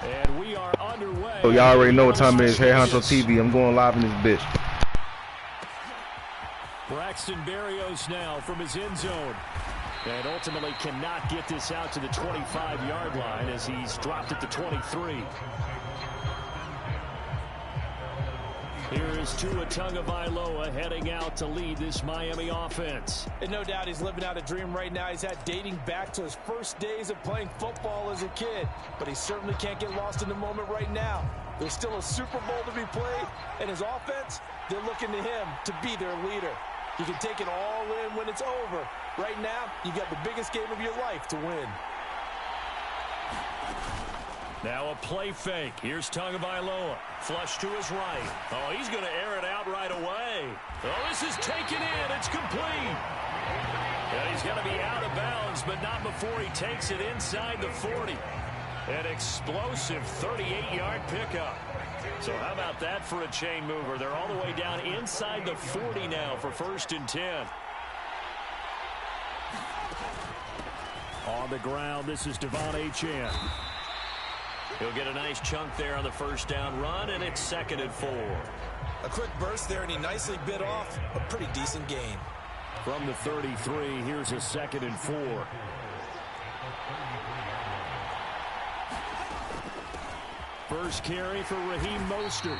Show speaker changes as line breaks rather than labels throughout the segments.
And we are underway.
So y'all already know what time it is. Hey, Honcho TV. I'm going live in this bitch.
Braxton Berrios now from his end zone. And ultimately cannot get this out to the 25-yard line as he's dropped at the 23. Here is Tua Tagovailoa heading out to lead this Miami offense.
And no doubt he's living out a dream right now. He's had dating back to his first days of playing football as a kid. But he certainly can't get lost in the moment right now. There's still a Super Bowl to be played. And his offense, they're looking to him to be their leader. You can take it all in when it's over. Right now, you got the biggest game of your life to win.
Now a play fake. Here's Tagovailoa. Flush to his right. Oh, he's going to air it out right away. Oh, this is taken in. It's complete. And he's going to be out of bounds, but not before he takes it inside the 40. An explosive 38-yard pickup. So how about that for a chain mover? They're all the way down inside the 40 now for 1st and 10. On the ground, this is Devon Achane. He'll get a nice chunk there on the first down run, and it's 2nd and 4.
A quick burst there, and he nicely bit off a pretty decent gain.
From the 33, here's a 2nd and 4. First carry for Raheem Mostert.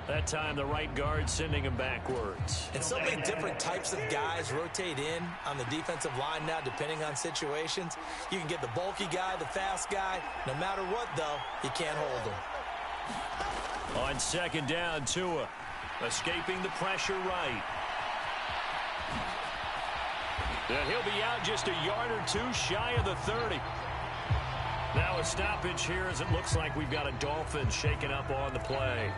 That time the right guard sending him backwards.
And so many different types of guys rotate in on the defensive line now depending on situations. You can get the bulky guy, the fast guy. No matter what, though, you can't hold him.
On 2nd down, Tua escaping the pressure right. And he'll be out just a yard or two shy of the 30. Now a stoppage here as it looks like we've got a Dolphin shaking up on the play.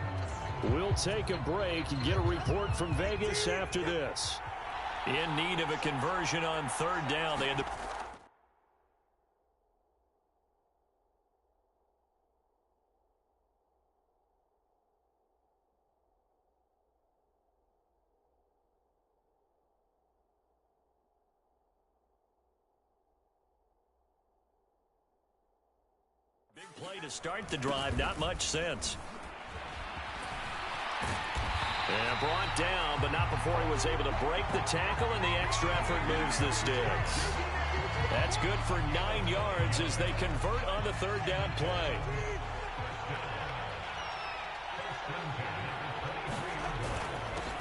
We'll take a break and get a report from Vegas after this. In need of a conversion on 3rd down. They had the big play to start the drive. Not much sense. And brought down, but not before he was able to break the tackle, and the extra effort moves the sticks. That's good for 9 yards as they convert on the 3rd down play.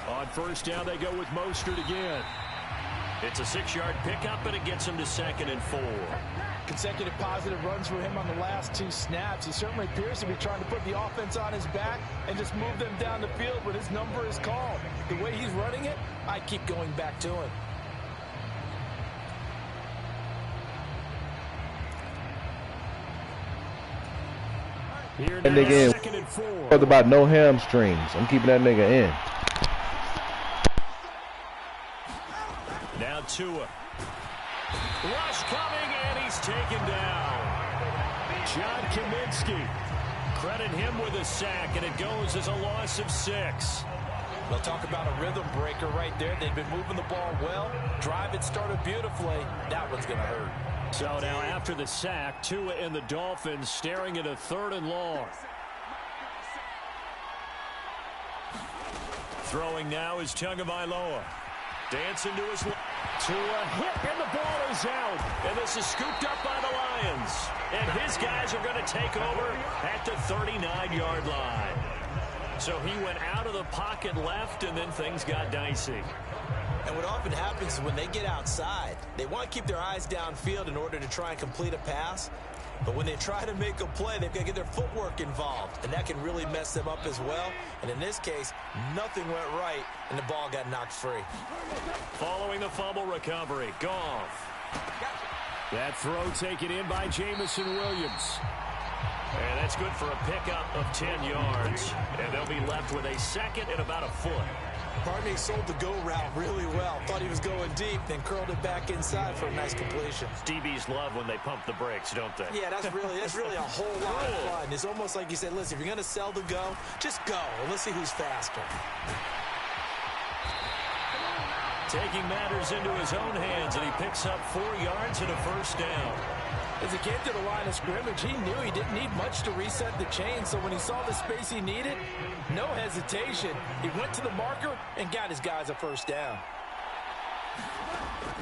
On 1st down, they go with Mostert again. It's a 6-yard pickup, and it gets him to 2nd and 4.
Consecutive positive runs for him on the last 2 snaps. He certainly appears to be trying to put the offense on his back and just move them down the field when his number is called. The way he's running it, I keep going back to him.
Here
That nigga in.
2nd and 4.
Talk about no hamstrings. I'm keeping that nigga in.
Now Tua. Rush coming, and he's taken down. John Kaminsky. Credit him with a sack, and it goes as a loss of 6.
They'll talk about a rhythm breaker right there. They've been moving the ball well. Drive it started beautifully. That one's going to hurt.
So now after the sack, Tua and the Dolphins staring at a 3rd and long. Throwing now is Tagovailoa. Dancing to his left. Tua hit, and the ball is out. And this is scooped up by the Lions. And his guys are going to take over at the 39-yard line. So he went out of the pocket left, and then things got dicey.
And what often happens is when they get outside, they want to keep their eyes downfield in order to try and complete a pass. But when they try to make a play, they've got to get their footwork involved. And that can really mess them up as well. And in this case, nothing went right, and the ball got knocked free.
Following the fumble recovery, Goff. That throw taken in by Jamison Williams. And that's good for a pickup of 10 yards. And they'll be left with a 2nd and about a foot.
Barney sold the go route really well. Thought he was going deep, then curled it back inside for a nice completion.
DBs love when they pump the brakes, don't they?
Yeah, that's really a whole lot of fun. It's almost like you said, listen, if you're going to sell the go, just go, and let's see who's faster.
Taking matters into his own hands, and he picks up 4 yards and a first down.
As he came to the line of scrimmage, he knew he didn't need much to reset the chain, so when he saw the space he needed, no hesitation. He went to the marker and got his guys a first down.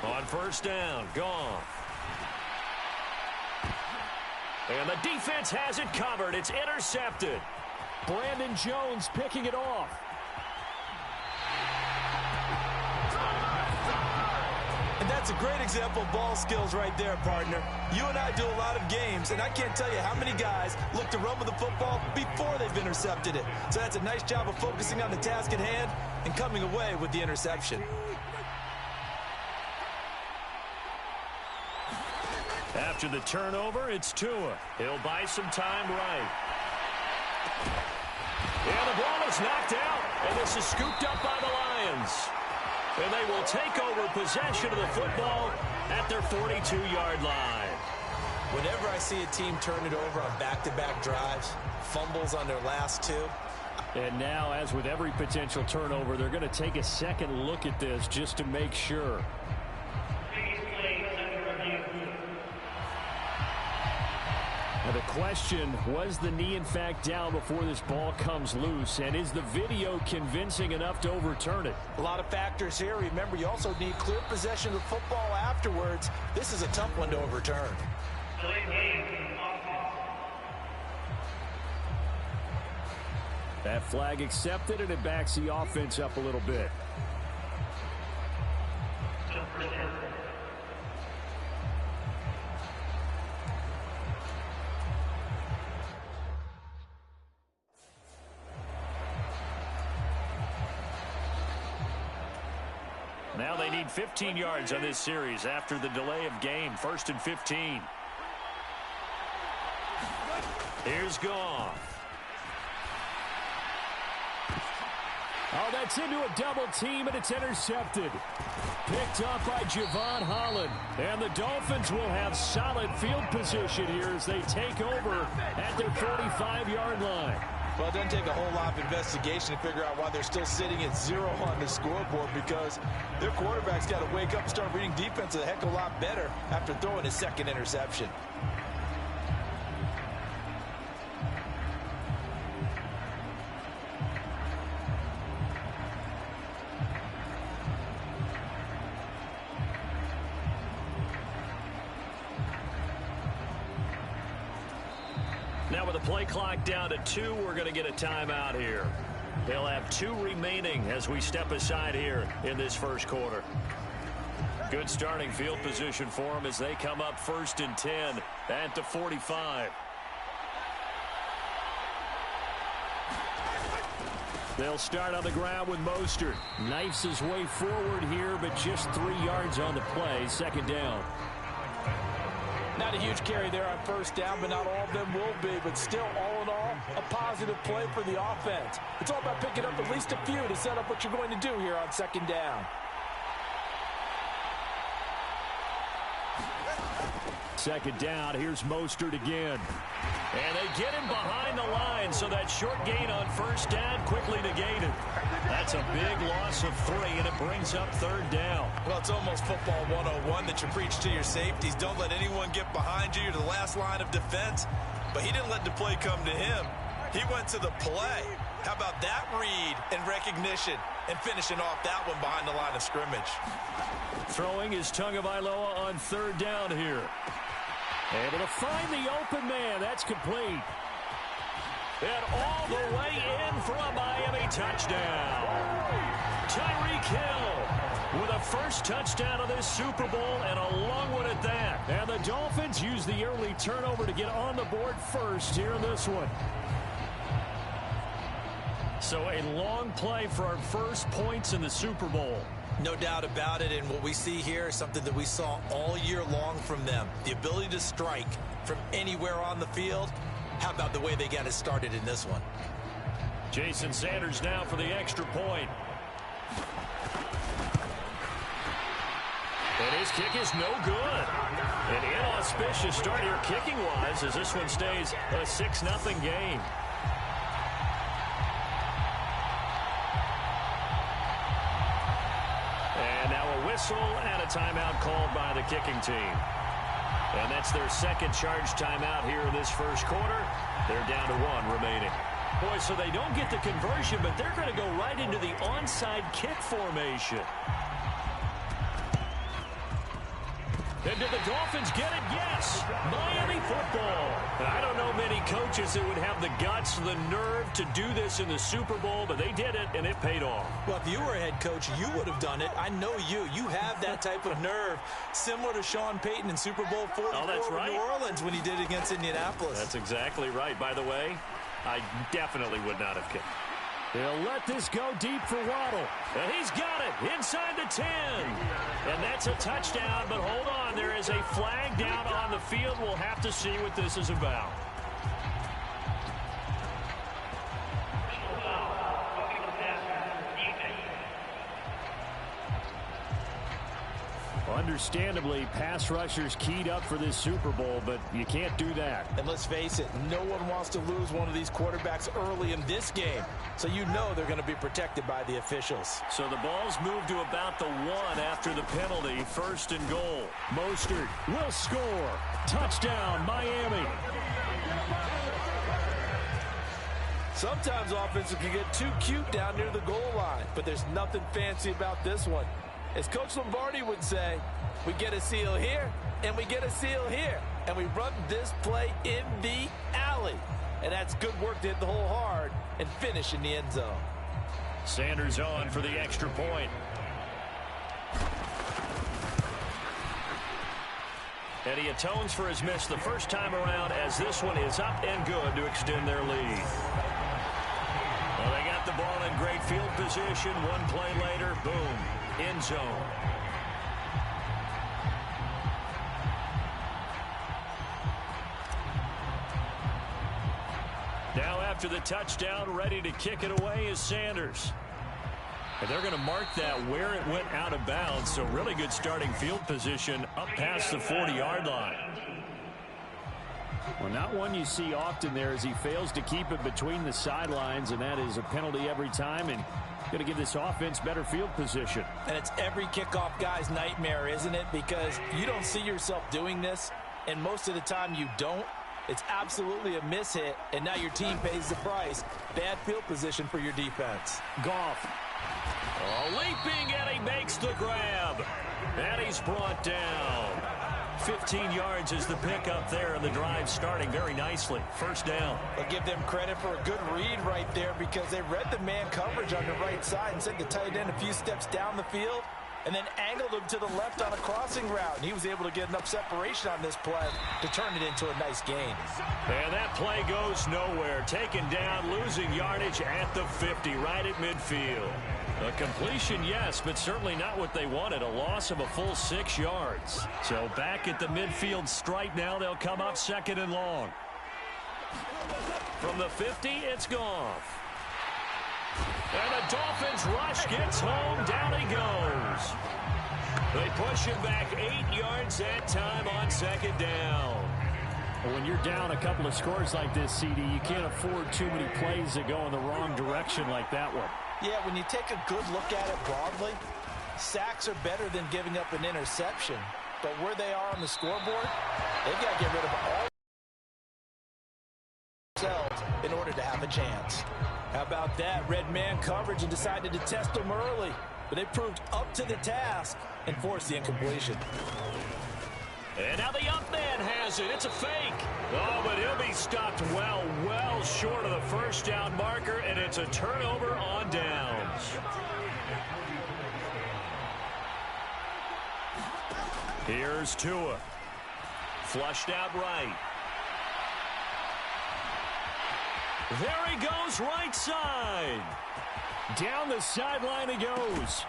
On first down, gone. And the defense has it covered. It's intercepted. Brandon Jones picking it off.
And that's a great example of ball skills right there, partner. You and I do a lot of games, and I can't tell you how many guys look to run with the football before they've intercepted it. So that's a nice job of focusing on the task at hand and coming away with the interception.
After the turnover, it's Tua. He'll buy some time right. And the ball is knocked out, and this is scooped up by the Lions. And they will take over possession of the football at their 42-yard line.
Whenever I see a team turn it over on back-to-back drives, fumbles on their last two.
And now, as with every potential turnover, they're going to take a second look at this just to make sure. Now the question, was the knee in fact down before this ball comes loose? And is the video convincing enough to overturn it?
A lot of factors here. Remember, you also need clear possession of the football afterwards. This is a tough one to overturn.
That flag accepted, and it backs the offense up a little bit. Now they need 15 yards on this series after the delay of game. 1st and 15. Here's Goff. Oh, that's into a double team, and it's intercepted. Picked up by Javon Holland. And the Dolphins will have solid field position here as they take over at their 45-yard line.
Well, it doesn't take a whole lot of investigation to figure out why they're still sitting at 0 on the scoreboard, because their quarterback's got to wake up and start reading defense a heck of a lot better after throwing his second interception.
Now with the play clock down to 2, we're going to get a timeout here. They'll have 2 remaining as we step aside here in this first quarter. Good starting field position for them as they come up 1st and 10 at the 45. They'll start on the ground with Mostert. Knifes his way forward here, but just 3 yards on the play. 2nd down.
Not a huge carry there on 1st down, but not all of them will be. But still, all in all, a positive play for the offense. It's all about picking up at least a few to set up what you're going to do here on 2nd down.
2nd down, here's Mostert again. And they get him behind the line, so that short gain on 1st down quickly negated. That's a big loss of 3, and it brings up 3rd down.
Well, it's almost football 101 that you preach to your safeties. Don't let anyone get behind you. You're the last line of defense. But he didn't let the play come to him. He went to the play. How about that read and recognition and finishing off that one behind the line of scrimmage?
Throwing is Tagovailoa on 3rd down here. Able to find the open man. That's complete. And all the way in for a Miami touchdown. Tyreek Hill with a first touchdown of this Super Bowl, and a long one at that. And the Dolphins use the early turnover to get on the board first here in this one. So a long play for our first points in the Super Bowl.
No doubt about it, and what we see here is something that we saw all year long from them. The ability to strike from anywhere on the field. How about the way they got it started in this one?
Jason Sanders now for the extra point. And his kick is no good. An inauspicious start here kicking-wise as this one stays a 6-0 game. And now a whistle and a timeout called by the kicking team. And that's their second charge timeout here in this first quarter. They're down to 1 remaining. Boy, so they don't get the conversion, but they're going to go right into the onside kick formation. And did the Dolphins get it? Yes. Miami football. And I don't know many coaches that would have the guts, the nerve to do this in the Super Bowl, but they did it, and it paid off.
Well, if you were a head coach, you would have done it. I know you. You have that type of nerve, similar to Sean Payton in Super Bowl 44 with New Orleans when he did it against Indianapolis.
That's exactly right. By the way, I definitely would not have kicked. They'll let this go deep for Waddle. And he's got it inside the 10. And that's a touchdown, but hold on. There is a flag down on the field. We'll have to see what this is about. Understandably, pass rushers keyed up for this Super Bowl, but you can't do that.
And let's face it, no one wants to lose one of these quarterbacks early in this game. So you know they're going to be protected by the officials.
So the ball's moved to about the 1 after the penalty. 1st and goal. Mostert will score. Touchdown, Miami.
Sometimes offenses can get too cute down near the goal line, but there's nothing fancy about this one. As Coach Lombardi would say, we get a seal here, and we get a seal here. And we run this play in the alley. And that's good work to hit the hole hard and finish in the end zone.
Sanders on for the extra point. And he atones for his miss the first time around as this one is up and good to extend their lead. Well, they got the ball in great field position. One play later, boom. End zone. Now after the touchdown, ready to kick it away is Sanders. And they're going to mark that where it went out of bounds. So really good starting field position up past the 40-yard line. Well, not one you see often there as he fails to keep it between the sidelines, and that is a penalty every time. And going to give this offense better field position.
And it's every kickoff guy's nightmare, isn't it? Because you don't see yourself doing this, and most of the time you don't. It's absolutely a miss-hit, and now your team pays the price. Bad field position for your defense.
Goff. Oh, leaping, and he makes the grab. And he's brought down. 15 yards is the pickup there, and the drive starting very nicely. First down.
I'll give them credit for a good read right there because they read the man coverage on the right side and sent the tight end a few steps down the field and then angled him to the left on a crossing route. And he was able to get enough separation on this play to turn it into a nice gain.
And that play goes nowhere. Taken down, losing yardage at the 50, right at midfield. A completion, yes, but certainly not what they wanted. A loss of a full 6 yards. So back at the midfield stripe now. They'll come up 2nd and long. From the 50, it's Goff. And the Dolphins rush gets home. Down he goes. They push him back 8 yards that time on 2nd down. Well, when you're down a couple of scores like this, CD, you can't afford too many plays that go in the wrong direction like that one.
Yeah, when you take a good look at it broadly, sacks are better than giving up an interception. But where they are on the scoreboard, they've got to get rid of all themselves in order to have a chance. How about that? Red man coverage and decided to test them early. But they proved up to the task and forced the incompletion. And now the up man has it. It's a fake. Oh, but he'll be stopped well short of the first down marker, and it's a turnover on downs. Here's Tua. Flushed out right. There he goes, right side. Down the sideline he goes.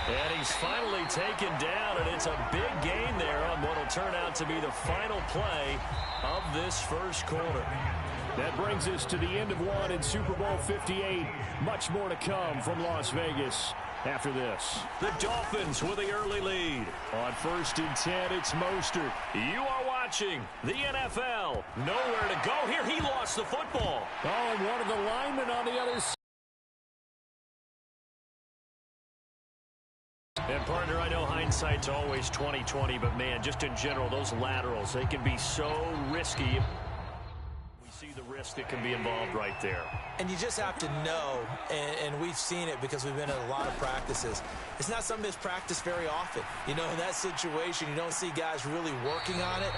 And he's finally taken down, and it's a big gain there on what will turn out to be the final play of this first quarter. That brings us to the end of one in Super Bowl 58. Much more to come from Las Vegas.
after this. The Dolphins with the early lead. On 1st and 10, it's Mostert. You are watching the NFL. Nowhere to go here. He lost the football. Oh, and one of the linemen on the other side. And, partner, I know hindsight's always 20/20, but, man, just in general, those laterals, they can be so risky. We see the risk that can be involved right there.
And you just have to know, and we've seen it because we've been at a lot of practices. It's not something that's practiced very often. You know, in that situation, you don't see guys really working on it.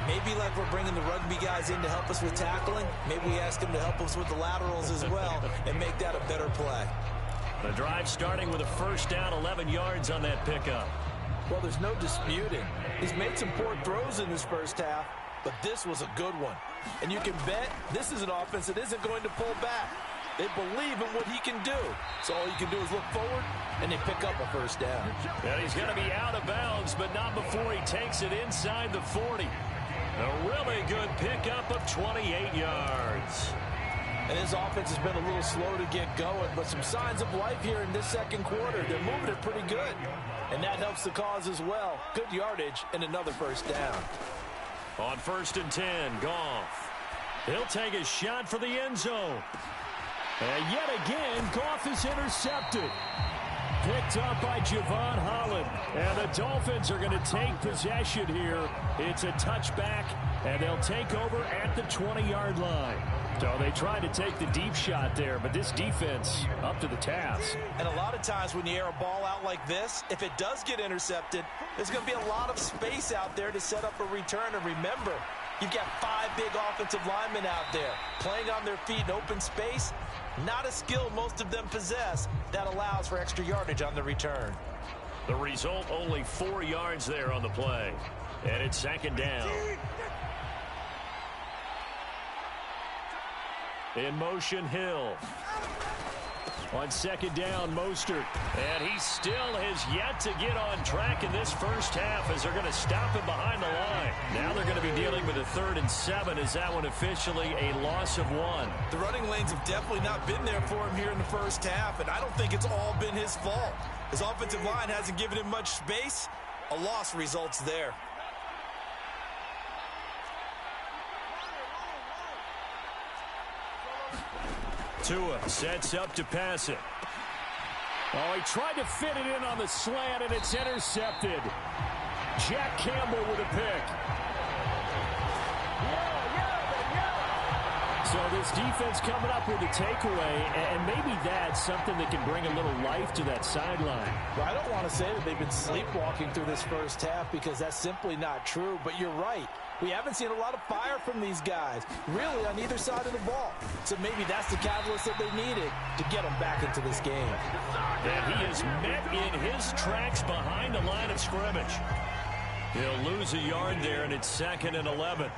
Maybe like we're bringing the rugby guys in to help us with tackling. Maybe we ask them to help us with the laterals as well and make that a better play.
The drive starting with a 1st down, 11 yards on that pickup.
Well, there's no disputing. He's made some poor throws in his first half, but this was a good one. And you can bet this is an offense that isn't going to pull back. They believe in what he can do. So all you can do is look forward, and they pick up a 1st down.
And he's going to be out of bounds, but not before he takes it inside the 40. A really good pickup of 28 yards.
And his offense has been a little slow to get going, but some signs of life here in this 2nd quarter. They're moving it pretty good, and that helps the cause as well. Good yardage and another 1st down.
On 1st and 10, Goff. He'll take a shot for the end zone. And yet again, Goff is intercepted. Picked up by Javon Holland. And the Dolphins are going to take possession here. It's a touchback, and they'll take over at the 20-yard line. So they tried to take the deep shot there, but this defense up to the task.
And a lot of times when you air a ball out like this, if it does get intercepted, there's going to be a lot of space out there to set up a return. And remember, you've got 5 big offensive linemen out there playing on their feet in open space. Not a skill most of them possess that allows for extra yardage on the return.
The result, only 4 yards there on the play. And it's 2nd down. In motion, Hill. On 2nd down, Mostert. And he still has yet to get on track in this first half as they're going to stop him behind the line. Now they're going to be dealing with a 3rd and 7. Is that one officially a loss of 1?
The running lanes have definitely not been there for him here in the first half, and I don't think it's all been his fault. His offensive line hasn't given him much space. A loss results there.
Tua sets up to pass it. Oh, he tried to fit it in on the slant, and it's intercepted. Jack Campbell with a pick. So this defense coming up with a takeaway, and maybe that's something that can bring a little life to that sideline.
Well, I don't want to say that they've been sleepwalking through this first half because that's simply not true, but you're right. We haven't seen a lot of fire from these guys, really, on either side of the ball. So maybe that's the catalyst that they needed to get them back into this game.
And he is met in his tracks behind the line of scrimmage. He'll lose a yard there, and it's 2nd and 11.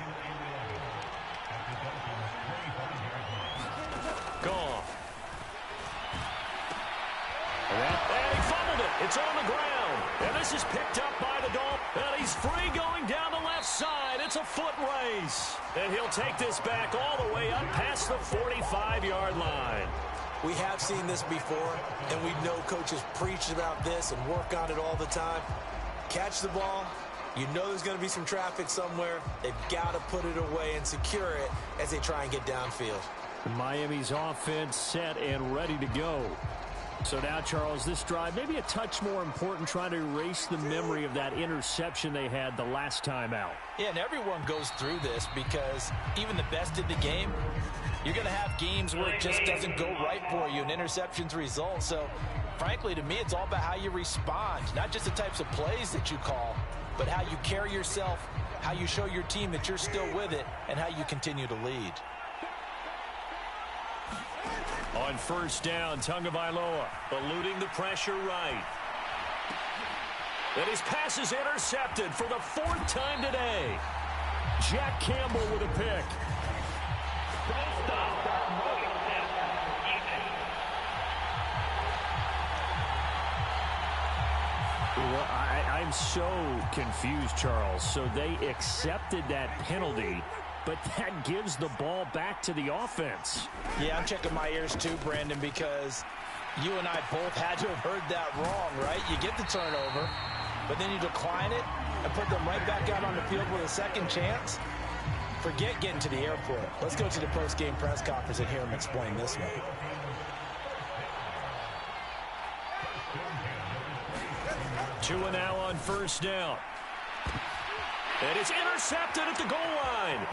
Goff. And he fumbled it. It's on the ground. And this is picked up by the Dolphins. And he's free going down the left side. It's a foot race. And he'll take this back all the way up past the 45-yard line.
We have seen this before, and we know coaches preach about this and work on it all the time. Catch the ball. You know there's going to be some traffic somewhere. They've got to put it away and secure it as they try and get downfield.
Miami's offense set and ready to go. So now, Charles, this drive maybe a touch more important, trying to erase the memory of that interception they had the last time out.
Yeah, and everyone goes through this because even the best in the game, you're going to have games where it just doesn't go right for you and interceptions result. So, frankly, to me, it's all about how you respond, not just the types of plays that you call, but how you carry yourself, how you show your team that you're still with it, and how you continue to lead.
On 1st down, Tagovailoa eluding the pressure right. And his pass is intercepted for the 4th time today. Jack Campbell with a pick. Well, I'm so confused, Charles. So they accepted that penalty, but that gives the ball back to the offense.
Yeah, I'm checking my ears too, Brandon, because You and I both had to have heard that wrong, right? You get the turnover, but then you decline it and put them right back out on the field with a second chance. Forget getting to the airport. Let's go to the post-game press conference and hear him explain this one.
Two and now on first down. And it's intercepted at the goal line.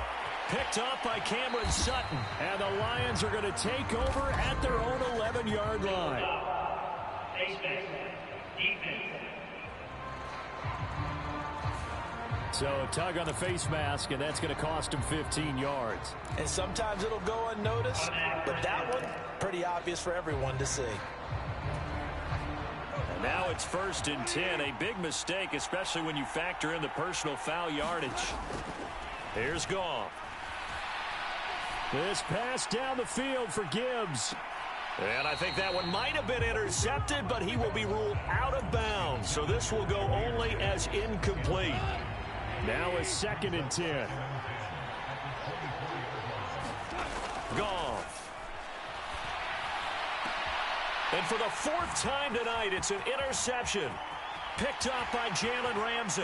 Picked off by Cameron Sutton. And the Lions are going to take over at their own 11-yard line. So a tug on the face mask, and that's going to cost him 15 yards.
And sometimes it'll go unnoticed, but that one, pretty obvious for everyone to see.
And now it's 1st and 10. A big mistake, especially when you factor in the personal foul yardage. Here's Goff. This pass down the field for Gibbs. And I think that one might have been intercepted, but he will be ruled out of bounds. So this will go only as incomplete. Now it's 2nd and 10. Goff. And for the 4th time tonight, it's an interception. Picked up by Jalen Ramsey.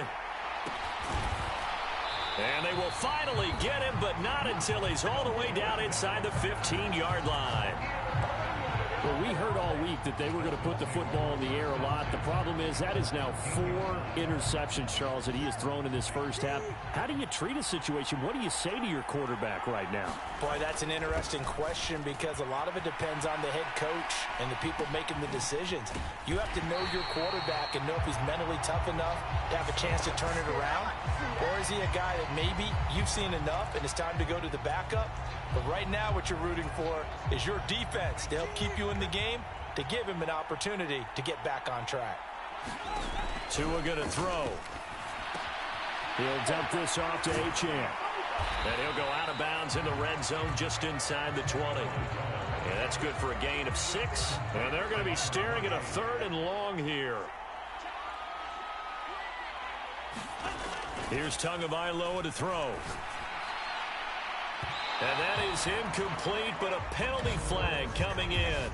And they will finally get him, but not until he's all the way down inside the 15-yard line.
Well, we heard all week that they were going to put the football in the air a lot. The problem is that is now 4 interceptions, Charles, that he has thrown in this first half. How do you treat a situation? What do you say to your quarterback right now?
Boy, that's an interesting question because a lot of it depends on the head coach and the people making the decisions. You have to know your quarterback and know if he's mentally tough enough to have a chance to turn it around. Or is he a guy that maybe you've seen enough and it's time to go to the backup? But right now what you're rooting for is your defense to help keep you in the game, to give him an opportunity to get back on track.
Tua going to throw.
He'll dump this off to Achane.
And he'll go out of bounds in the red zone just inside the 20. And that's good for a gain of 6. And they're going to be staring at a 3rd and long here. Here's Tagovailoa to throw. And that is incomplete, but a penalty flag coming in.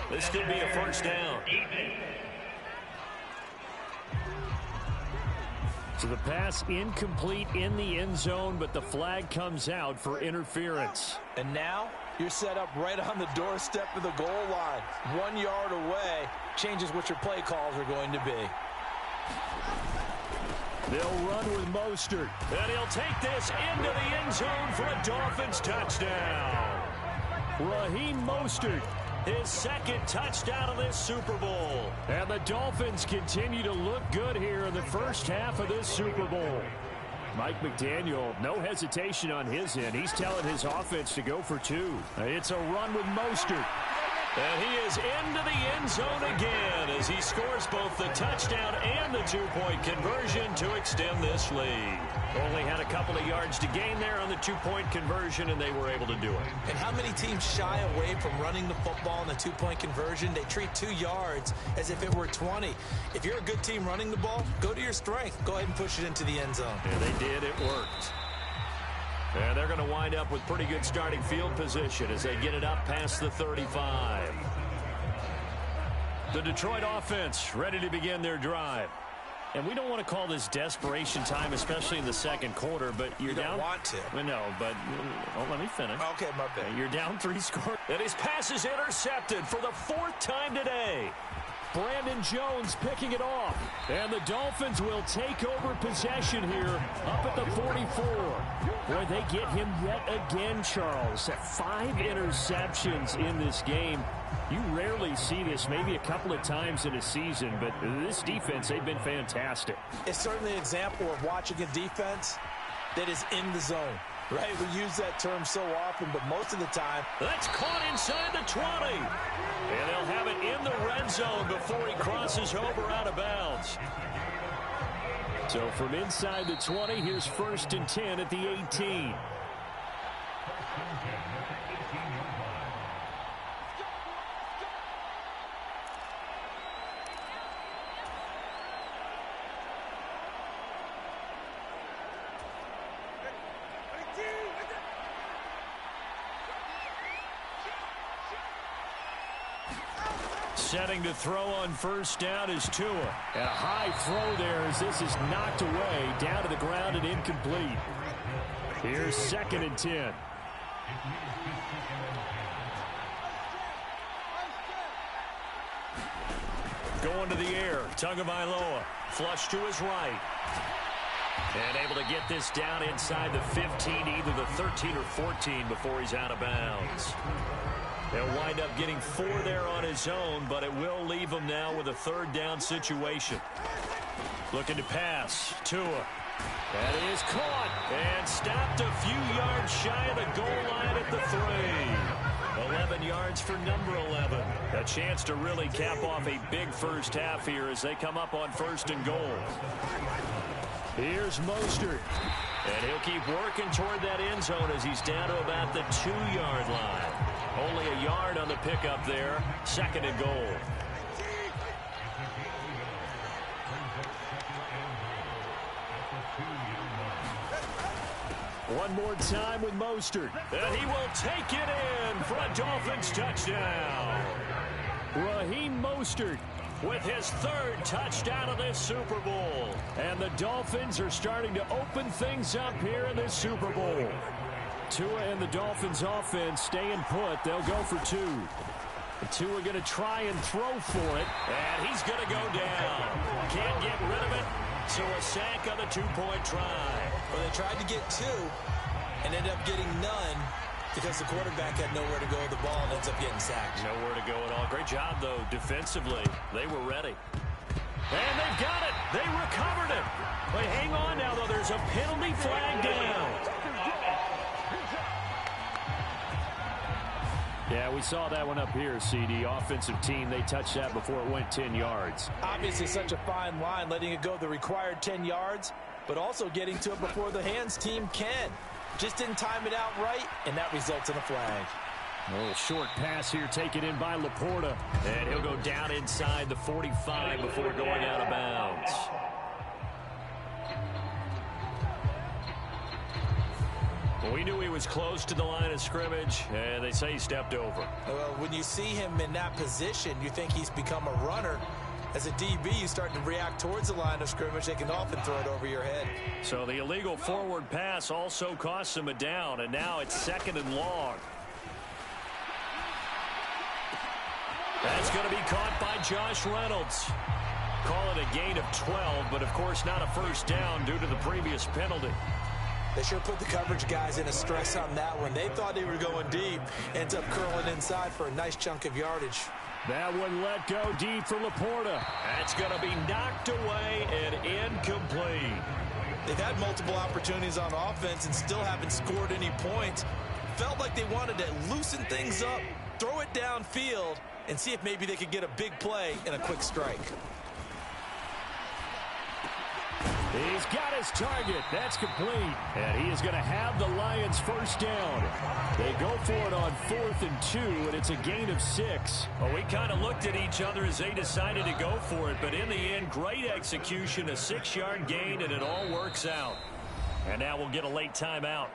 This could be a 1st down.
So the pass incomplete in the end zone, but the flag comes out for interference.
And now you're set up right on the doorstep of the goal line. 1 yard away changes what your play calls are going to be.
They'll run with Mostert.
And he'll take this into the end zone for a Dolphins touchdown.
Raheem Mostert,
his 2nd touchdown of this Super Bowl.
And the Dolphins continue to look good here in the first half of this Super Bowl. Mike McDaniel, no hesitation on his end. He's telling his offense to go for 2. It's a run with Mostert.
And he is into the end zone again as he scores both the touchdown and the 2-point conversion to extend this lead. Only had a couple of yards to gain there on the 2-point conversion, and they were able to do it.
And how many teams shy away from running the football in the 2-point conversion? They treat 2 yards as if it were 20. If you're a good team running the ball, go to your strength. Go ahead and push it into the end zone.
And they did. It worked. And they're going to wind up with pretty good starting field position as they get it up past the 35. The Detroit offense ready to begin their drive. And we don't want to call this desperation time, especially in the 2nd quarter, but you're down.
You don't want to.
No, but let me finish.
Okay, my bad.
You're down 3 scores. And his pass is intercepted for the 4th time today.
Brandon Jones picking it off. And the Dolphins will take over possession here up at the 44. Boy, they get him yet again, Charles. 5 interceptions in this game. You rarely see this, maybe a couple of times in a season, but this defense, they've been fantastic.
It's certainly an example of watching a defense that is in the zone. Right, we use that term so often, but most of the time.
That's caught inside the 20. And they'll have it in the red zone before he crosses over out of bounds.
So from inside the 20, here's 1st and 10 at the 18.
setting to throw on first down is Tua.
And a high throw there as this is knocked away, down to the ground and incomplete. Here's 2nd and 10.
Going to the air, Tagovailoa, flush to his right. And able to get this down inside the 15, either the 13 or 14 before he's out of bounds. He'll wind up getting 4 there on his own, but it will leave him now with a 3rd down situation. Looking to pass, Tua.
That is caught.
And stopped a few yards shy of the goal line at the 3. 11 yards for number 11. A chance to really cap off a big first half here as they come up on 1st and goal.
Here's Mostert.
And he'll keep working toward that end zone as he's down to about the 2-yard line. Only a yard on the pickup there. 2nd and goal.
One more time with Mostert.
And he will take it in for a Dolphins touchdown.
Raheem Mostert
with his 3rd touchdown of this Super Bowl.
And the Dolphins are starting to open things up here in this Super Bowl. Tua and the Dolphins offense staying put. They'll go for 2. The Tua going to try and throw for it.
And he's going to go down. Can't get rid of it. So a sack on the 2-point try.
Well, they tried to get 2 and ended up getting none because the quarterback had nowhere to go with the ball and ends up getting sacked.
Nowhere to go at all. Great job, though, defensively. They were ready. And they've got it. They recovered it. But hang on now, though. There's a penalty flag down.
Yeah, we saw that one up here, CD. Offensive team, they touched that before it went 10 yards.
Obviously such a fine line, letting it go the required 10 yards, but also getting to it before the hands team can. Just didn't time it out right, and that results in a flag.
A little short pass here taken in by Laporta.
And he'll go down inside the 45 before going out of bounds. Well, we knew he was close to the line of scrimmage, and they say he stepped over.
Well, when you see him in that position, you think he's become a runner. As a DB, you start to react towards the line of scrimmage. They can often throw it over your head.
So the illegal forward pass also costs him a down, and now it's 2nd and long. That's going to be caught by Josh Reynolds. Call it a gain of 12, but of course not a first down due to the previous penalty.
They sure put the coverage guys in a stress on that one. They thought they were going deep. Ends up curling inside for a nice chunk of yardage.
That one let go deep for Laporta.
That's going to be knocked away and incomplete.
They've had multiple opportunities on offense and still haven't scored any points. Felt like they wanted to loosen things up, throw it downfield, and see if maybe they could get a big play and a quick strike.
He's got his target. That's complete. And he is going to have the Lions first down. They go for it on 4th and 2, and it's a gain of 6.
Well, we kind of looked at each other as they decided to go for it, but in the end, great execution, a 6-yard gain, and it all works out. And now we'll get a late timeout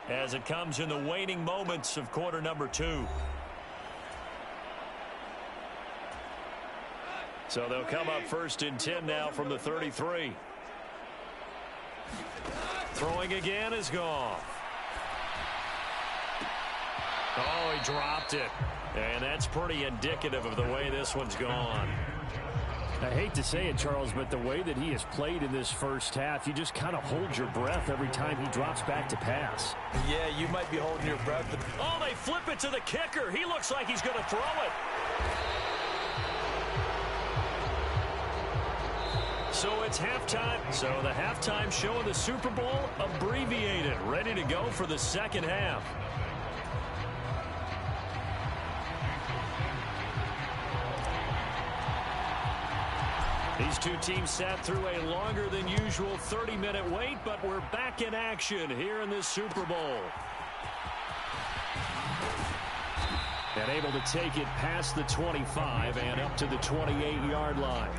as it comes in the waning moments of quarter number 2. So they'll come up 1st and 10 now from the 33. Throwing again is gone. Oh, he dropped it. And that's pretty indicative of the way this one's gone.
I hate to say it, Charles, but the way that he has played in this first half, you just kind of hold your breath every time he drops back to pass.
Yeah, you might be holding your breath.
Oh, they flip it to the kicker. He looks like he's going to throw it. So it's halftime. So the halftime show of the Super Bowl abbreviated, ready to go for the second half. These two teams sat through a longer than usual 30-minute wait, but we're back in action here in this Super Bowl.
And able to take it past the 25 and up to the 28-yard line.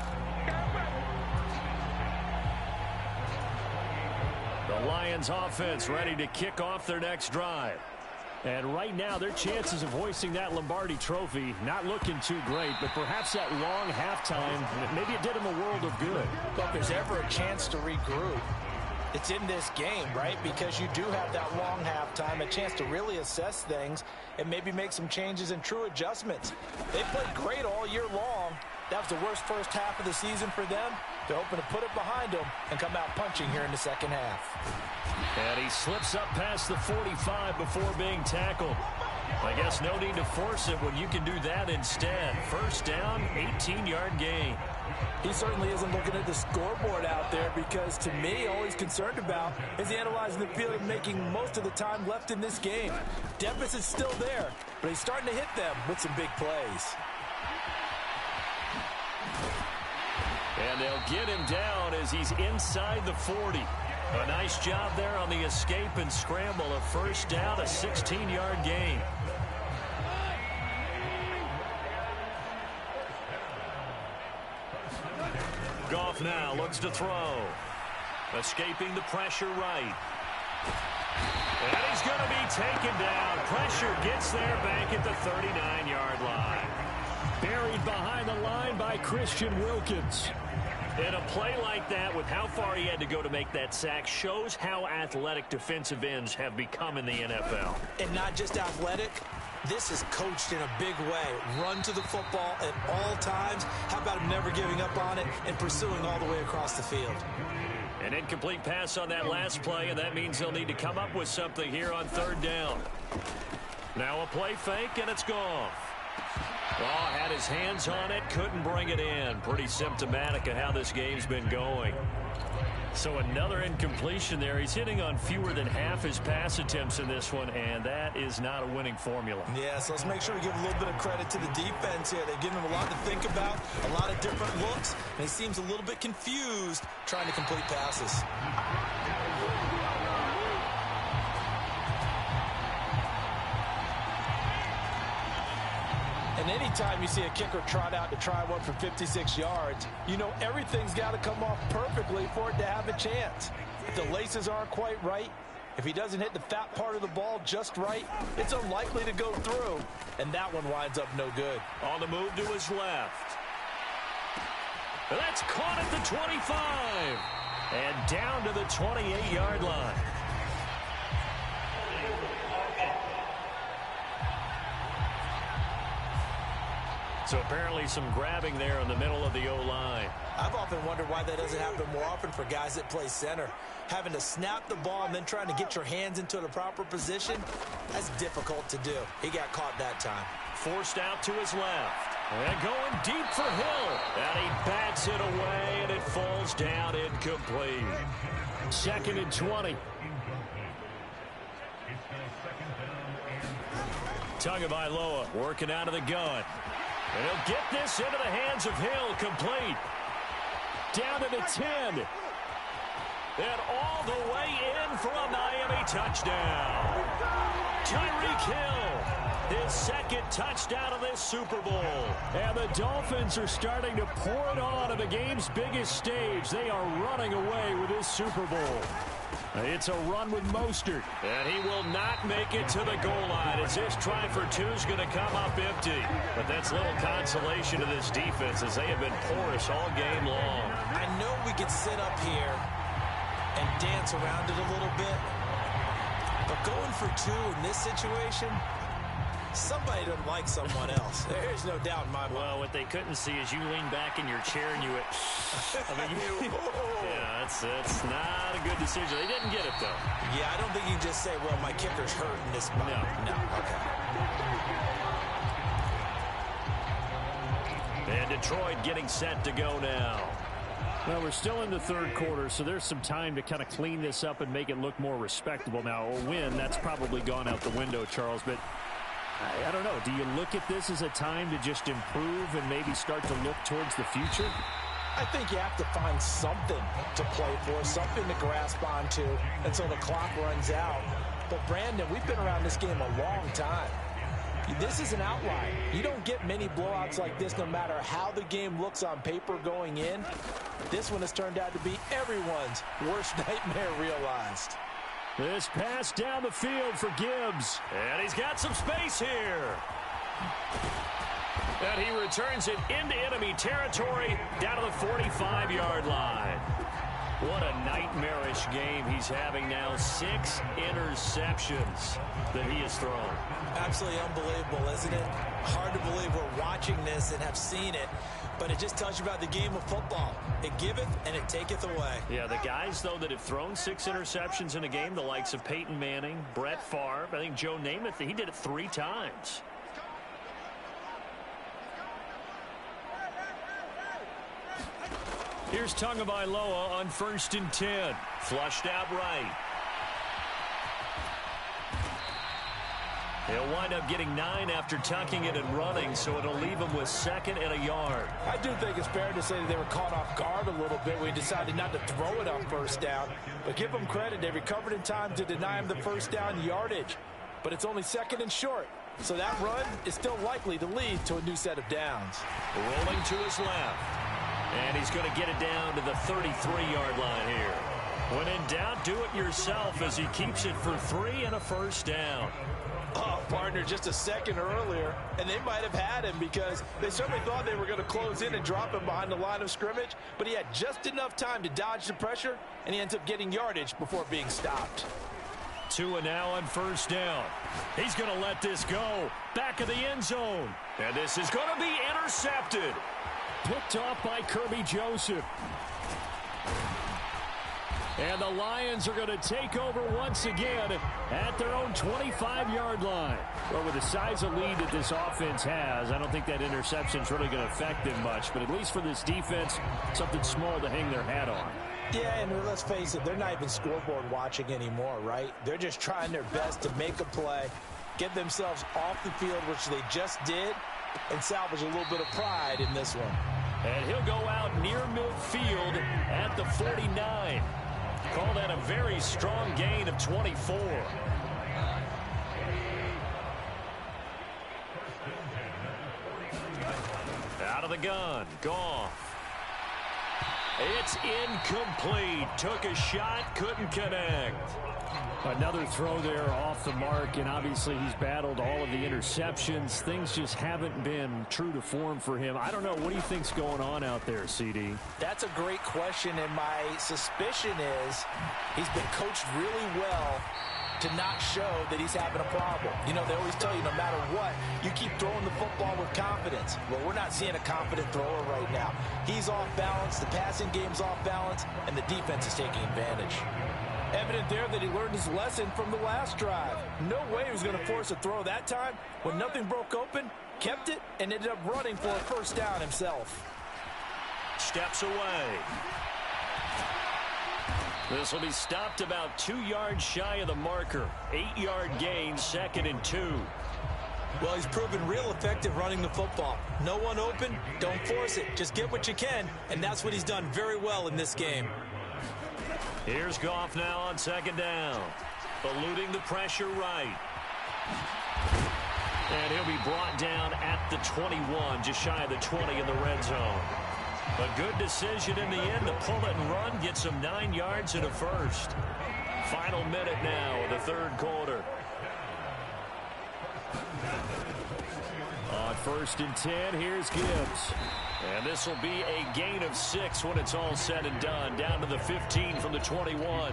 The Lions offense ready to kick off their next drive. And right now, their chances of hoisting that Lombardi trophy not looking too great, but perhaps that long halftime, maybe it did them a world of good.
But if there's ever a chance to regroup, it's in this game, right? Because you do have that long halftime, a chance to really assess things and maybe make some changes and true adjustments. They played great all year long. That was the worst first half of the season for them. They're hoping to put it behind them and come out punching here in the second half.
And he slips up past the 45 before being tackled. I guess no need to force it when you can do that instead. First down, 18-yard gain.
He certainly isn't looking at the scoreboard out there because, to me, all he's concerned about is analyzing the field and making most of the time left in this game. Deficit's still there, but he's starting to hit them with some big plays.
And they'll get him down as he's inside the 40. A nice job there on the escape and scramble. A first down, a 16-yard gain. Goff now looks to throw. Escaping the pressure right. And he's going to be taken down. Pressure gets there back at the 39-yard line. Buried behind the line by Christian Wilkins. And a play like that, with how far he had to go to make that sack, shows how athletic defensive ends have become in the NFL.
And not just athletic, this is coached in a big way. Run to the football at all times. How about him never giving up on it and pursuing all the way across the field?
An incomplete pass on that last play, and that means they'll need to come up with something here on third down. Now a play fake, and it's gone. Oh, had his hands on it, couldn't bring it in. Pretty symptomatic of how this game's been going. So another incompletion there. He's hitting on fewer than half his pass attempts in this one, and that is not a winning formula.
Yeah, so let's make sure we give a little bit of credit to the defense here. They've given him a lot to think about, a lot of different looks, and he seems a little bit confused trying to complete passes. And anytime you see a kicker trot out to try one for 56 yards, you know everything's got to come off perfectly for it to have a chance. If the laces aren't quite right, if he doesn't hit the fat part of the ball just right, it's unlikely to go through. And that one winds up no good.
On the move to his left. That's caught at the 25. And down to the 28-yard line. So apparently some grabbing there in the middle of the O-line.
I've often wondered why that doesn't happen more often for guys that play center. Having to snap the ball and then trying to get your hands into the proper position, that's difficult to do. He got caught that time.
Forced out to his left. And going deep for Hill. And he bats it away, and it falls down incomplete. 2nd and 20. Tagovailoa working out of the gun. And he'll get this into the hands of Hill, complete. Down to the 10. And all the way in for a Miami touchdown. Tyreek Hill, his 2nd touchdown of this Super Bowl. And the Dolphins are starting to pour it on the game's biggest stage. They are running away with this Super Bowl. It's a run with Mostert. And he will not make it to the goal line as this try for two is going to come up empty. But that's little consolation to this defense as they have been porous all game long.
I know we could sit up here and dance around it a little bit. But going for two in this situation, somebody doesn't like someone else. There's no doubt in my mind.
Well, what they couldn't see is you lean back in your chair and you went, I mean, yeah, it's not a good decision. They didn't get it, though.
Yeah, I don't think you can just say, well, my kicker's hurt in this moment. No, okay.
And Detroit getting set to go now. Well, we're still in the third quarter, so there's some time to kind of clean this up and make it look more respectable. Now, a win, that's probably gone out the window, Charles, but I don't know. Do you look at this as a time to just improve and maybe start to look towards the future?
I think you have to find something to play for, something to grasp onto until the clock runs out. But, Brandon, we've been around this game a long time. This is an outlier. You don't get many blowouts like this no matter how the game looks on paper going in. This one has turned out to be everyone's worst nightmare realized.
This pass down the field for Gibbs.
And he's got some space here. And he returns it into enemy territory down to the 45-yard line. What a nightmarish game he's having now. 6 interceptions that he has thrown.
Absolutely unbelievable, isn't it? Hard to believe we're watching this and have seen it, but it just tells you about the game of football. It giveth and it taketh away.
Yeah, the guys, though, that have thrown 6 interceptions in a game, the likes of Peyton Manning, Brett Favre, I think Joe Namath, he did it 3 times. Here's Tagovailoa on 1st and 10. Flushed out right. He'll wind up getting 9 after tucking it and running, so it'll leave him with 2nd and a yard.
I do think it's fair to say that they were caught off guard a little bit when he decided not to throw it on 1st down. But give them credit. They recovered in time to deny him the 1st down yardage. But it's only 2nd and short. So that run is still likely to lead to a new set of downs.
Rolling to his left. And he's going to get it down to the 33-yard line here. When in doubt, do it yourself as he keeps it for 3 and a 1st down.
Oh, partner, just a second earlier, and they might have had him because they certainly thought they were going to close in and drop him behind the line of scrimmage, but he had just enough time to dodge the pressure, and he ends up getting yardage before being stopped.
2 and now on 1st down. He's going to let this go. Back of the end zone. And this is going to be intercepted.
Picked off by Kirby Joseph. And the Lions are going to take over once again at their own 25-yard line. Well, with the size of lead that this offense has, I don't think that interception is really going to affect them much. But at least for this defense, something small to hang their hat on.
Yeah, and let's face it, they're not even scoreboard watching anymore, right? They're just trying their best to make a play, get themselves off the field, which they just did, and salvage a little bit of pride in this one.
And he'll go out near midfield at the 49. Call that a very strong gain of 24. Out of the gun. Goff. It's incomplete. Took a shot, couldn't connect.
Another throw there off the mark, and obviously he's battled all of the interceptions. Things just haven't been true to form for him. I don't know. What do you think's going on out there, CD?
That's a great question, and my suspicion is he's been coached really well to not show that he's having a problem. You know, they always tell you no matter what, you keep throwing the football with confidence. Well, we're not seeing a confident thrower right now. He's off balance, the passing game's off balance, and the defense is taking advantage. Evident there that he learned his lesson from the last drive. No way he was going to force a throw that time. When nothing broke open, kept it, and ended up running for a 1st down himself.
Steps away. This will be stopped about 2 yards shy of the marker. 8-yard gain, 2nd and 2.
Well, he's proven real effective running the football. No one open, don't force it. Just get what you can, and that's what he's done very well in this game.
Here's Goff now on 2nd down. Eluding the pressure right. And he'll be brought down at the 21, just shy of the 20 in the red zone. A good decision in the end to pull it and run, gets him 9 yards and a 1st. Final minute now of the 3rd quarter.
On 1st and 10, here's Gibbs.
And this will be a gain of 6 when it's all said and done. Down to the 15 from the 21.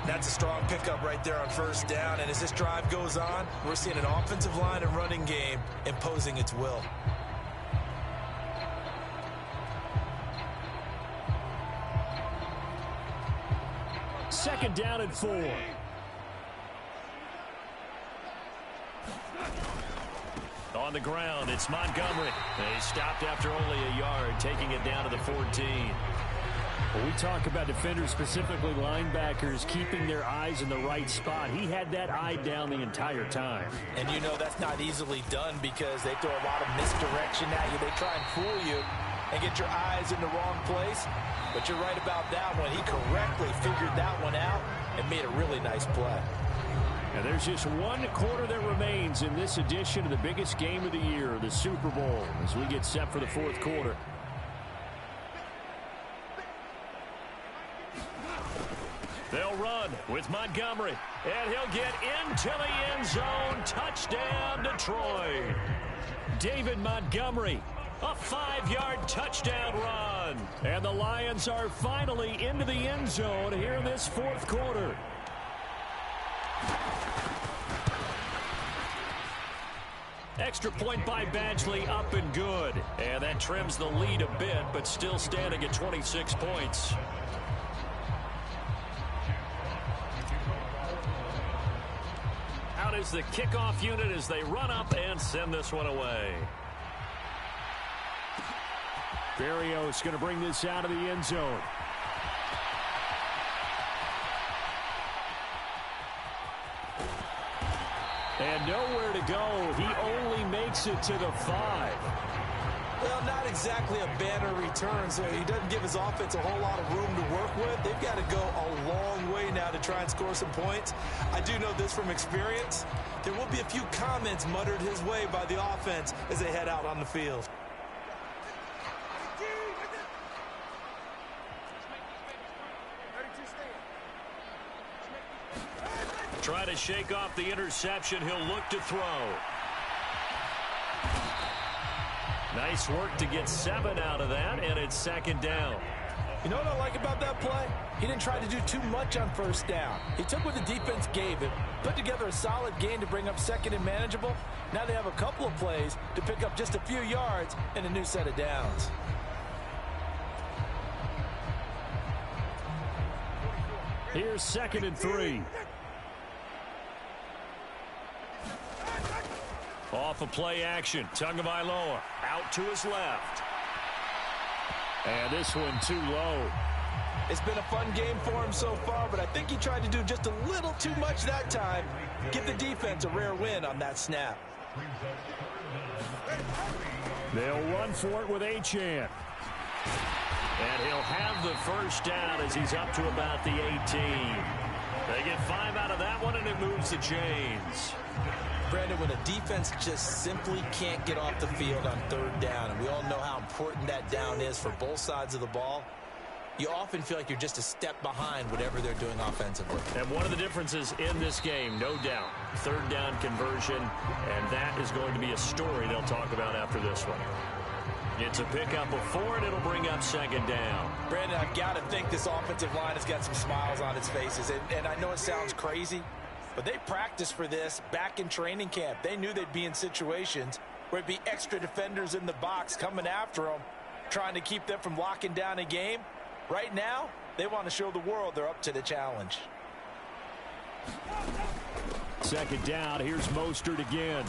That's a strong pickup right there on 1st down. And as this drive goes on, we're seeing an offensive line and running game imposing its will.
Second down and 4.
On the ground, it's Montgomery. He stopped after only a yard, taking it down to the 14.
When we talk about defenders, specifically linebackers, keeping their eyes in the right spot, he had that eye down the entire time.
And you know that's not easily done because they throw a lot of misdirection at you. They try and fool you and get your eyes in the wrong place. But you're right about that one. He correctly figured that one out and made a really nice play.
And there's just 1 quarter that remains in this edition of the biggest game of the year, the Super Bowl, as we get set for the 4th quarter.
They'll run with Montgomery, and he'll get into the end zone. Touchdown, Detroit. David Montgomery, a 5-yard touchdown run. And the Lions are finally into the end zone here in this fourth quarter. Extra point by Badgley, up and good. And that trims the lead a bit, but still standing at 26 points. Out is the kickoff unit as they run up and send this one away.
Berrios going to bring this out of the end zone. And nowhere to go. He only makes it to the 5.
Well, not exactly a banner return, so he doesn't give his offense a whole lot of room to work with. They've got to go a long way now to try and score some points. I do know this from experience. There will be a few comments muttered his way by the offense as they head out on the field.
Try to shake off the interception. He'll look to throw. Nice work to get 7 out of that, and it's second down.
You know what I like about that play? He didn't try to do too much on first down. He took what the defense gave him, put together a solid gain to bring up second and manageable. Now they have a couple of plays to pick up just a few yards and a new set of downs.
Here's 2nd and 3.
Off of play action. Tagovailoa out to his left.
And this one too low.
It's been a fun game for him so far, but I think he tried to do just a little too much that time. Give the defense a rare win on that snap.
They'll run for it with Achane.
And he'll have the first down as he's up to about the 18. They get 5 out of that one, and it moves the chains.
Brandon, when a defense just simply can't get off the field on third down, and we all know how important that down is for both sides of the ball, you often feel like you're just a step behind whatever they're doing offensively.
And one of the differences in this game, no doubt, third down conversion, and that is going to be a story they'll talk about after this one. It's a pickup of 4, and it'll bring up second down.
Brandon, I've got to think this offensive line has got some smiles on its faces, and I know it sounds crazy, but they practiced for this back in training camp. They knew they'd be in situations where it'd be extra defenders in the box coming after them, trying to keep them from locking down a game. Right now, they want to show the world they're up to the challenge.
Second down, here's Mostert again.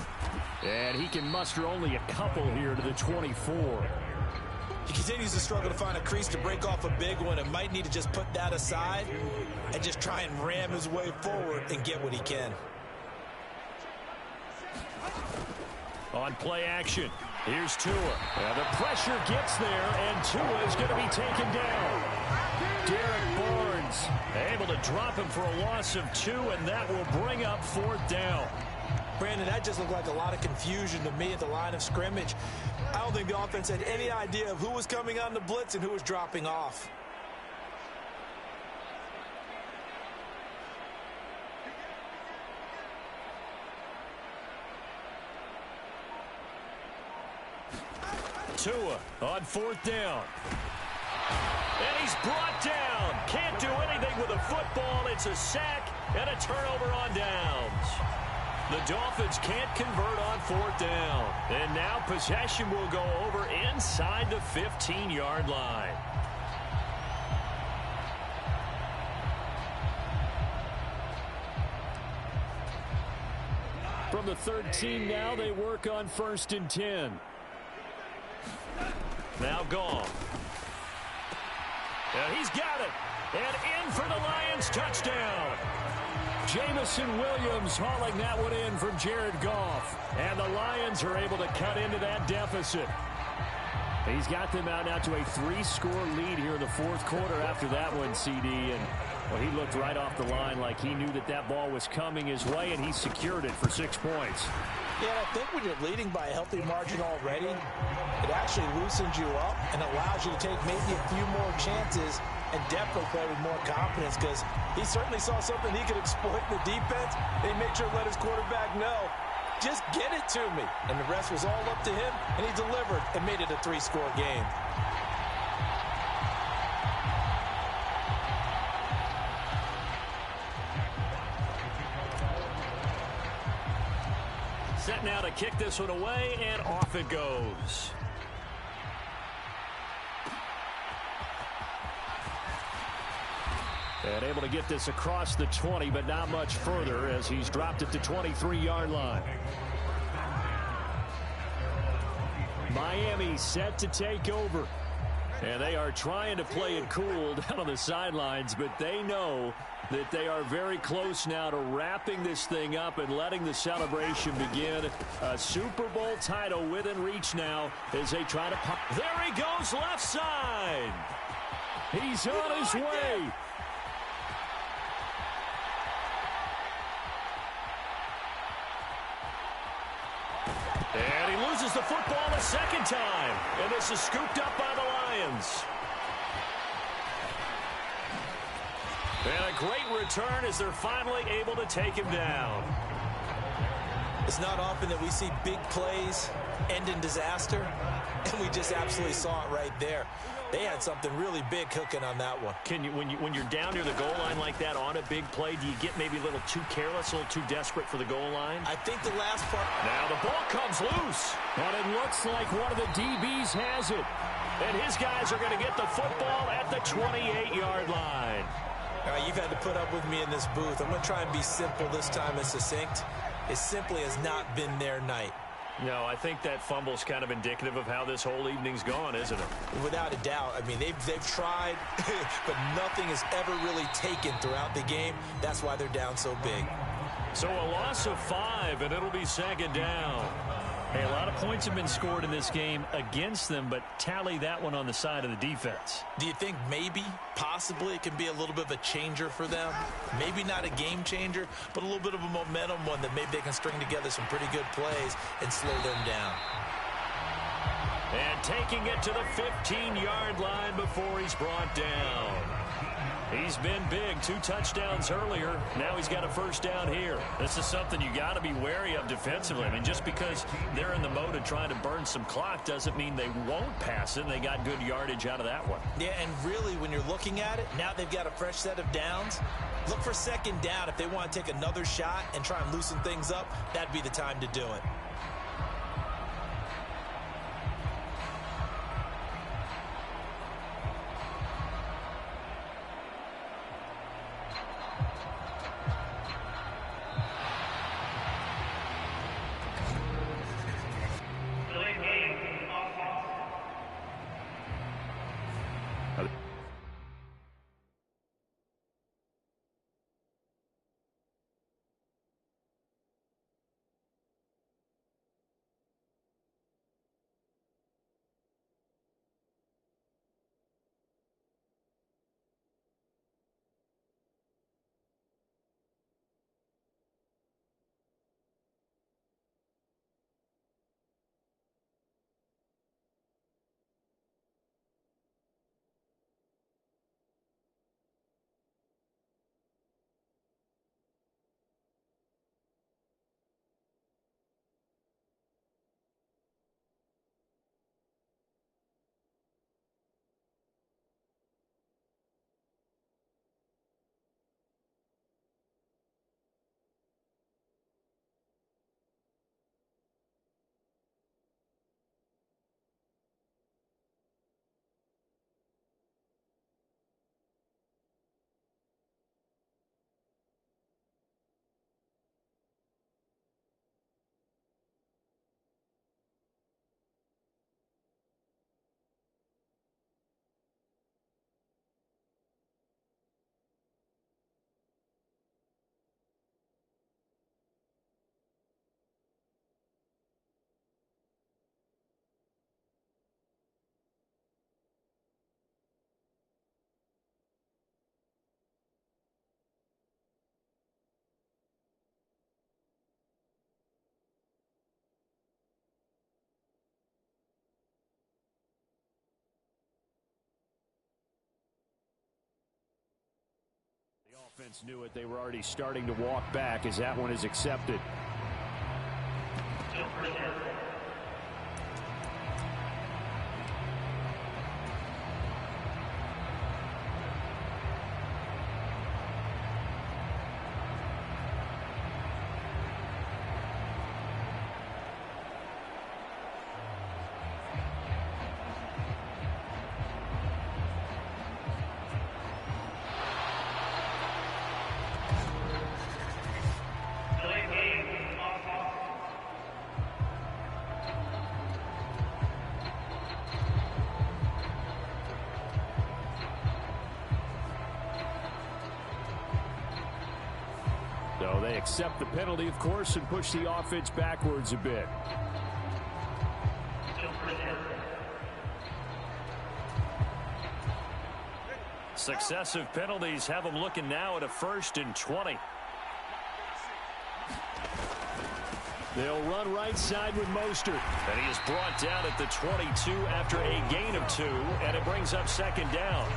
And he can muster only a couple here to the 24.
He continues to struggle to find a crease to break off a big one and might need to just put that aside and just try and ram his way forward and get what he can.
On play action, here's Tua.
And the pressure gets there, and Tua is going to be taken down. Derek Barnes
able to drop him for a loss of 2, and that will bring up 4th down.
Brandon, that just looked like a lot of confusion to me at the line of scrimmage. I don't think the offense had any idea of who was coming on the blitz and who was dropping off.
Tua on 4th down. And he's brought down. Can't do anything with a football. It's a sack and a turnover on downs. The Dolphins can't convert on 4th down. And now possession will go over inside the 15-yard line.
From the 13 now, they work on 1st and 10.
Now gone. And he's got it. And in for the Lions touchdown.
Jamison Williams hauling that one in from Jared Goff. And the Lions are able to cut into that deficit. He's got them out now to a 3-score lead here in the 4th quarter after that one, CD. And well, he looked right off the line like he knew that that ball was coming his way, and he secured it for 6 points.
Yeah, I think when you're leading by a healthy margin already, it actually loosens you up and allows you to take maybe a few more chances and definitely play with more confidence because he certainly saw something he could exploit in the defense. They made sure to let his quarterback know, just get it to me. And the rest was all up to him, and he delivered and made it a 3-score game.
Set now to kick this one away, and off it goes. And able to get this across the 20, but not much further as he's dropped it to 23-yard line. Miami set to take over. And they are trying to play it cool down on the sidelines, but they know that they are very close now to wrapping this thing up and letting the celebration begin. A Super Bowl title within reach now as they try to pop. There he goes, left side. He's on his way. And he loses the football a second time. And this is scooped up by the Lions. And a great return as they're finally able to take him down.
It's not often that we see big plays end in disaster, and we just absolutely saw it right there. They had something really big cooking on that one.
Can you, when you're down near the goal line like that on a big play, do you get maybe a little too careless, a little too desperate for the goal line?
I think the last part.
Now the ball comes loose.
And it looks like one of the DBs has it.
And his guys are going to get the football at the 28-yard line.
All right, you've had to put up with me in this booth. I'm going to try and be simple this time and succinct. It simply has not been their night.
No, I think that fumble's kind of indicative of how this whole evening's gone, isn't it?
Without a doubt. I mean, they've tried, but nothing has ever really taken throughout the game. That's why they're down so big.
So a loss of 5, and it'll be second down.
Hey, a lot of points have been scored in this game against them, but tally that one on the side of the defense.
Do you think maybe, possibly, it can be a little bit of a changer for them? Maybe not a game changer, but a little bit of a momentum one that maybe they can string together some pretty good plays and slow them down.
And taking it to the 15-yard line before he's brought down. He's been big, 2 touchdowns earlier. Now he's got a first down here. This is something you got to be wary of defensively. I mean, just because they're in the mode of trying to burn some clock doesn't mean they won't pass it, and they got good yardage out of that one.
Yeah, and really, when you're looking at it, now they've got a fresh set of downs. Look for second down. If they want to take another shot and try and loosen things up, that'd be the time to do it.
defense knew it. They were already starting to walk back as that one is accepted. So they accept the penalty, of course, and push the offense backwards a bit.
Successive penalties have them looking now at a 1st and 20.
They'll run right side with Mostert.
And he is brought down at the 22 after a gain of 2, and it brings up 2nd down.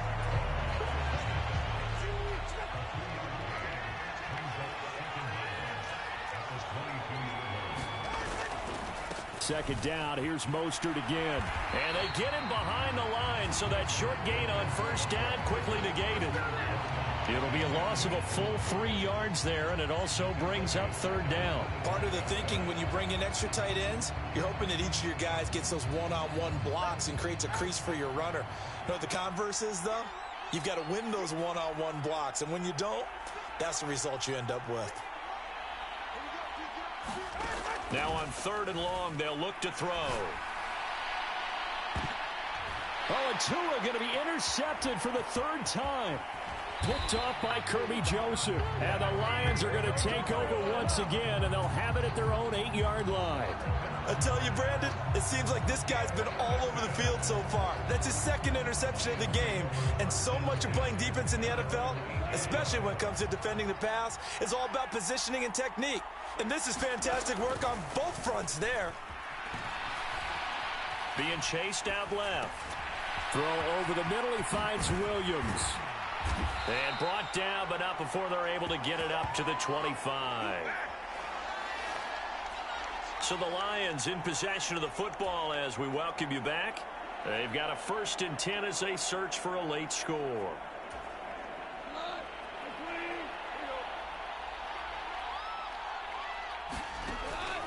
Second down, here's Mostert again.
And they get him behind the line, so that short gain on 1st down quickly negated. It'll be a loss of a full 3 yards there, and it also brings up 3rd down.
Part of the thinking when you bring in extra tight ends, you're hoping that each of your guys gets those one-on-one blocks and creates a crease for your runner. You know what the converse is, though? You've got to win those one-on-one blocks, and when you don't, that's the result you end up with.
Now on 3rd and long, they'll look to throw.
Oh, and Tua going to be intercepted for the 3rd time. Picked off by Kirby Joseph. And the Lions are going to take over once again, and they'll have it at their own 8-yard line.
I tell you, Brandon, it seems like this guy's been all over the field so far. That's his 2nd interception of the game. And so much of playing defense in the NFL, especially when it comes to defending the pass, is all about positioning and technique. And this is fantastic work on both fronts there.
Being chased out left.
Throw over the middle, he finds Williams.
And brought down, but not before they're able to get it up to the 25. So the Lions in possession of the football as we welcome you back. They've got a 1st and 10 as they search for a late score.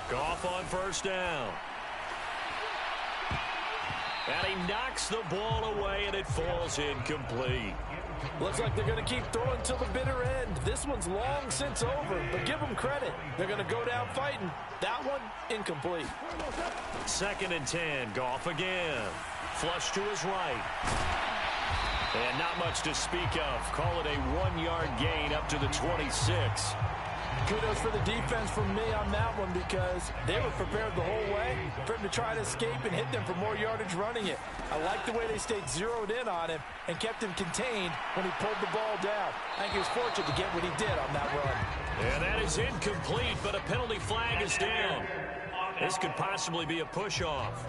Goff on 1st down. And he knocks the ball away, and it falls incomplete.
Looks like they're going to keep throwing till the bitter end. This one's long since over, but give them credit. They're going to go down fighting. That one, incomplete.
2nd and 10, Goff again. Flush to his right. And not much to speak of. Call it a 1-yard gain up to the 26.
Kudos for the defense from me on that one because they were prepared the whole way for him to try to escape and hit them for more yardage running it. I like the way they stayed zeroed in on him and kept him contained when he pulled the ball down. I think he was fortunate to get what he did on that run.
And that is incomplete, but a penalty flag is down. This could possibly be a push-off.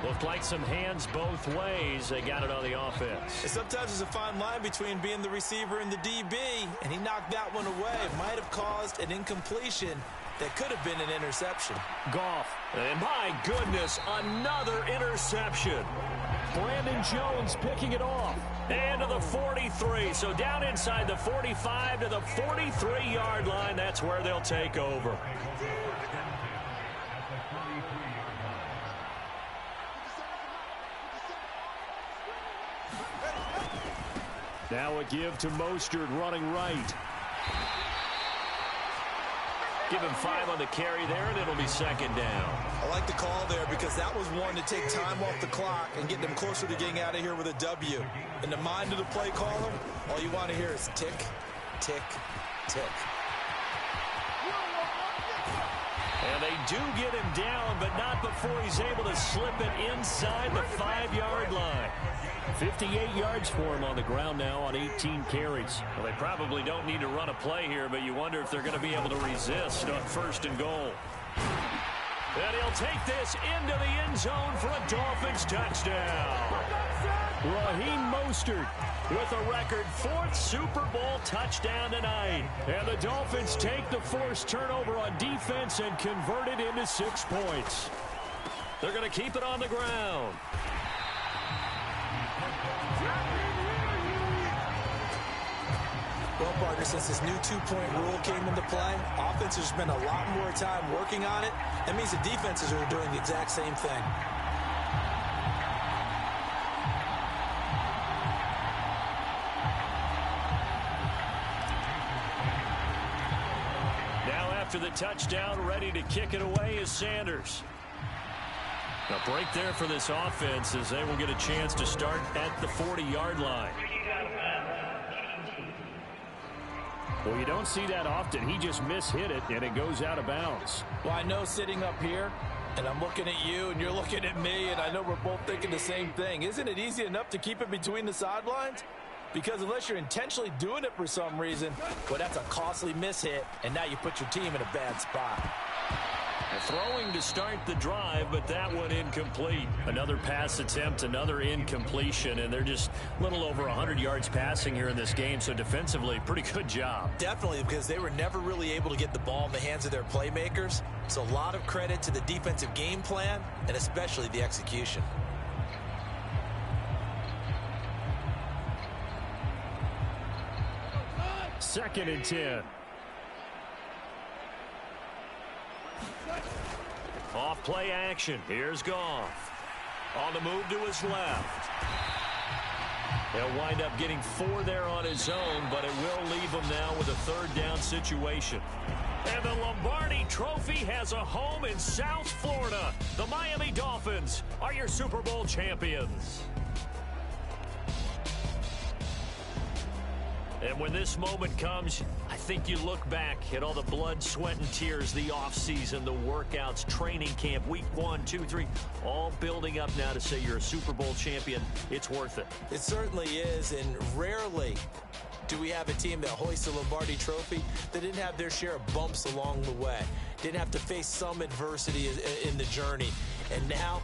Looked like some hands both ways. They got it on the offense.
Sometimes there's a fine line between being the receiver and the DB, and he knocked that one away. Might have caused an incompletion that could have been an interception.
Goff, and my goodness, another interception.
Brandon Jones picking it off.
And to the 43, so down inside the 45 to the 43-yard line. That's where they'll take over.
Now a give to Mostert running right.
Give him 5 on the carry there, and it'll be 2nd down.
I like the call there because that was one to take time off the clock and get them closer to getting out of here with a W. In the mind of the play caller, all you want to hear is tick, tick, tick.
And they do get him down, but not before he's able to slip it inside the 5-yard line.
58 yards for him on the ground now on 18 carries.
Well, they probably don't need to run a play here, but you wonder if they're going to be able to resist on 1st and goal. And he'll take this into the end zone for a Dolphins touchdown.
Raheem Mostert with a record 4th Super Bowl touchdown tonight. And the Dolphins take the forced turnover on defense and convert it into 6 points. They're going to keep it on the ground.
Well, partner, since this new two-point rule came into play, offenses spend a lot more time working on it. That means the defenses are doing the exact same thing.
Now after the touchdown, ready to kick it away is Sanders. A break there for this offense as they will get a chance to start at the 40-yard line.
Well, you don't see that often. He just mishit it, and it goes out of bounds.
Well, I know sitting up here, and I'm looking at you, and you're looking at me, and I know we're both thinking the same thing. Isn't it easy enough to keep it between the sidelines? Because unless you're intentionally doing it for some reason, well, that's a costly mishit, and now you put your team in a bad spot.
Throwing to start the drive, but that one incomplete. Another pass attempt, another incompletion, and they're just a little over 100 yards passing here in this game, so defensively, pretty good job.
Definitely, because they were never really able to get the ball in the hands of their playmakers. So a lot of credit to the defensive game plan, and especially the execution.
Second and 10.
Off play action. Here's Goff. On the move to his left. He'll wind up getting 4 there on his own, but it will leave him now with a 3rd down situation. And the Lombardi Trophy has a home in South Florida. The Miami Dolphins are your Super Bowl champions. And when this moment comes, I think you look back at all the blood, sweat, and tears, the offseason, the workouts, training camp, week 1, 2, 3, all building up now to say you're a Super Bowl champion. It's worth it.
It certainly is, and rarely do we have a team that hoists the Lombardi Trophy that didn't have their share of bumps along the way, didn't have to face some adversity in the journey, and now